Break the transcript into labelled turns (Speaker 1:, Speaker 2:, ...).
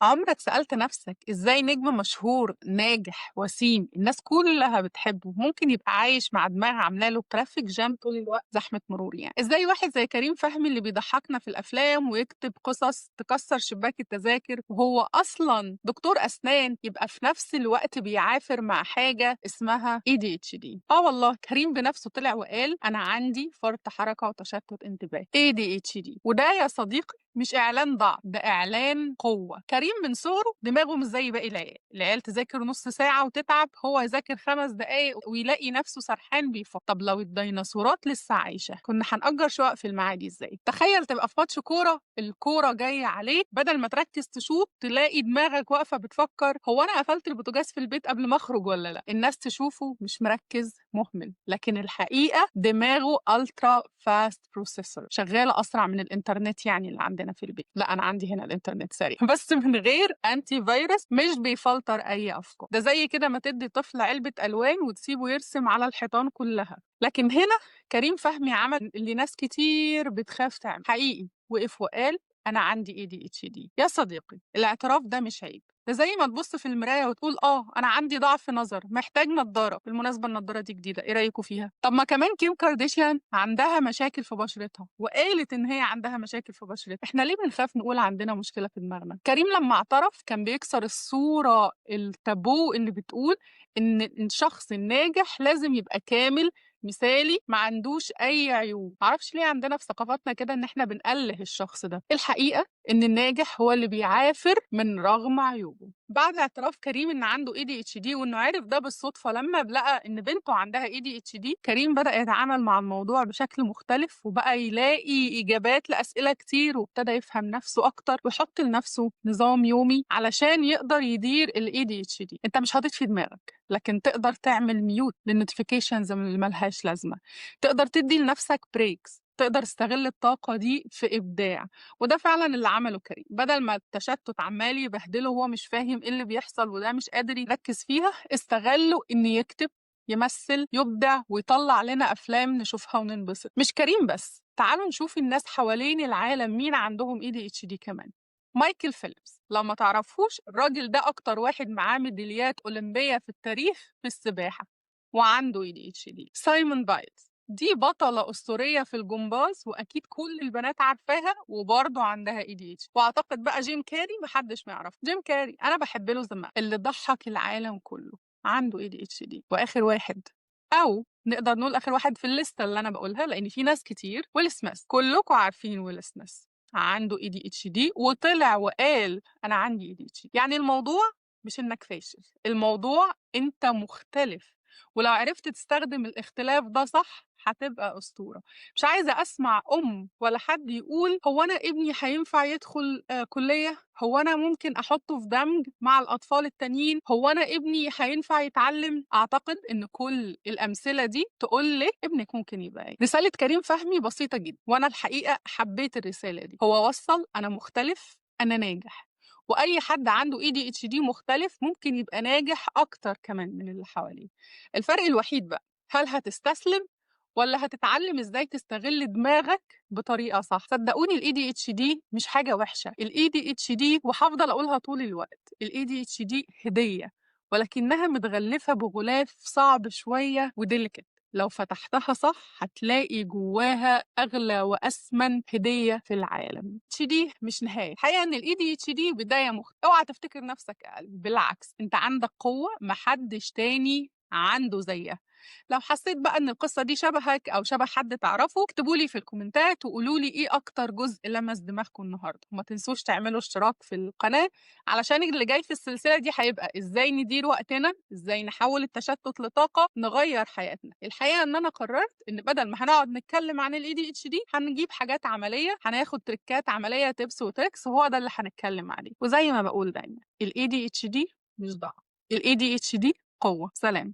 Speaker 1: عمرك سألت نفسك إزاي نجم مشهور ناجح وسيم الناس كلها بتحبه ممكن يبقى عايش مع دماغ عامله له ترافيك جام طول الوقت، زحمة مرور يعني؟ إزاي واحد زي كريم فهمي اللي بيضحكنا في الأفلام ويكتب قصص تكسر شباك التذاكر وهو أصلا دكتور أسنان يبقى في نفس الوقت بيعافر مع حاجة اسمها ADHD؟ والله كريم بنفسه طلع وقال أنا عندي فرط حركة وتشتت انتباه ADHD، وده يا صديقي مش إعلان ضعف، ده إعلان قوة. كريم من صغره دماغه مش زي باقي العيال تذاكر نص ساعة وتتعب، هو يذاكر 5 دقايق ويلاقي نفسه سرحان بيفكر. طب لو الديناصورات لسه عايشة كنا هنأجر شقق في المعادي إزاي؟ تخيل تبقى في ماتش كورة الكورة جاية عليك، بدل ما تركز تشوط تلاقي دماغك واقفة بتفكر هو أنا قفلت البوتاجاز في البيت قبل ما أخرج ولا لأ؟ الناس تشوفه مش مركز مهمل، لكن الحقيقة دماغه ألترا فاست بروسيسور، شغالة أسرع من الإنترنت يعني اللي عندنا في البيت. لا أنا عندي هنا الإنترنت سريع بس من غير أنتي فيروس، مش بيفلتر أي أفكار. ده زي كده ما تدي طفل علبة ألوان وتسيبه يرسم على الحيطان كلها. لكن هنا كريم فهمي عمل اللي ناس كتير بتخاف تعمل، حقيقي وقف وقال أنا عندي ADHD. يا صديقي الاعتراف ده مش عيب، ده زي ما تبص في المراية وتقول أنا عندي ضعف نظر محتاج نضارة. بالمناسبة النضارة دي جديدة، إيه رأيكم فيها؟ طب ما كمان كيم كارديشيان عندها مشاكل في بشرتها وقالت إن هي عندها مشاكل في بشرتها. إحنا ليه بنخاف نقول عندنا مشكلة في دماغنا؟ كريم لما اعترف كان بيكسر الصورة التابو اللي بتقول إن الشخص الناجح لازم يبقى كامل مثالي ما عندوش اي عيوب. معرفش ليه عندنا في ثقافتنا كده ان احنا بنأله الشخص ده. الحقيقة ان الناجح هو اللي بيعافر من رغم عيوبه. بعد اعتراف كريم ان عنده ADHD وانه عرف ده بالصدفة لما لقى ان بنته عندها ADHD، كريم بدأ يتعامل مع الموضوع بشكل مختلف وبقى يلاقي اجابات لأسئلة كتير، وابتدى يفهم نفسه اكتر ويحط لنفسه نظام يومي علشان يقدر يدير ال ADHD. انت مش هتطفي دماغك، لكن تقدر تعمل ميوت للنوتيفيكيشنز اللي ملهاش لازمة، تقدر تدي لنفسك بريكس، تقدر تستغل الطاقة دي في إبداع. وده فعلا اللي عمله كريم. بدل ما التشتت عمال يبهدله وهو مش فاهم إيه اللي بيحصل وده مش قادر يركز فيها، استغله إنه يكتب، يمثل، يبدع، ويطلع لنا أفلام نشوفها وننبسط. مش كريم بس، تعالوا نشوف الناس حوالين العالم مين عندهم ADHD كمان. مايكل فيليبس، لو ما تعرفوش الراجل ده أكتر واحد معاه ميداليات أولمبية في التاريخ في السباحة وعنده ADHD. سايمون بايلز دي بطلة أسطورية في الجمباز وأكيد كل البنات عارفاها وبرضه عندها ADHD. وأعتقد بقى جيم كاري محدش ما يعرف جيم كاري، أنا بحب له زمان، اللي ضحك العالم كله عنده ADHD. وآخر واحد، أو نقدر نقول آخر واحد في الليستة اللي أنا بقولها لأن في ناس كتير، ويل سميث. كلكم عارفين ويل سميث عنده ADHD وطلع وقال أنا عندي ADHD. يعني الموضوع مش إنك فاشل، الموضوع أنت مختلف، ولو عرفت تستخدم الاختلاف ده صح هتبقى أسطورة. مش عايزة أسمع ولا حد يقول هو أنا ابني هينفع يدخل كلية، هو أنا ممكن أحطه في دمج مع الأطفال التانيين، هو أنا ابني هينفع يتعلم. أعتقد إن كل الأمثلة دي تقول لك ابنك ممكن يبقى إيه. رسالة كريم فهمي بسيطة جدا، وأنا الحقيقة حبيت الرسالة دي. هو وصل أنا مختلف، أنا ناجح، وأي حد عنده ADHD مختلف ممكن يبقى ناجح أكتر كمان من اللي حواليه. الفرق الوحيد بقى هل هتستسلم ولا هتتعلم ازاي تستغل دماغك بطريقة صح. صدقوني ال ADHD مش حاجة وحشة، ال ADHD وهفضل أقولها طول الوقت، ال ADHD هدية، ولكنها متغلفة بغلاف صعب شوية وديليكت. لو فتحتها صح هتلاقي جواها أغلى وأثمن هدية في العالم. ADHD مش نهاية، الحقيقة إن ال ADHD بداية اوعى تفتكر نفسك أقل، بالعكس أنت عندك قوة محدش تاني عنده زيها. لو حسيت بقى ان القصة دي شبهك او شبه حد تعرفه اكتبوا لي في الكومنتات وقولوا لي ايه اكتر جزء لمس دماغكم النهارده. وما تنسوش تعملوا اشتراك في القناة علشان اللي جاي في السلسلة دي هيبقى ازاي ندير وقتنا، ازاي نحول التشتت لطاقة نغير حياتنا. الحقيقة ان انا قررت ان بدل ما هنقعد نتكلم عن ال ADHD هنجيب حاجات عملية، هناخد تريكات عملية، تبس وتريكس، وهو ده اللي هنتكلم عليه. وزي ما بقول دايما ال ADHD مش ضعف، ال ADHD قوة. سلام.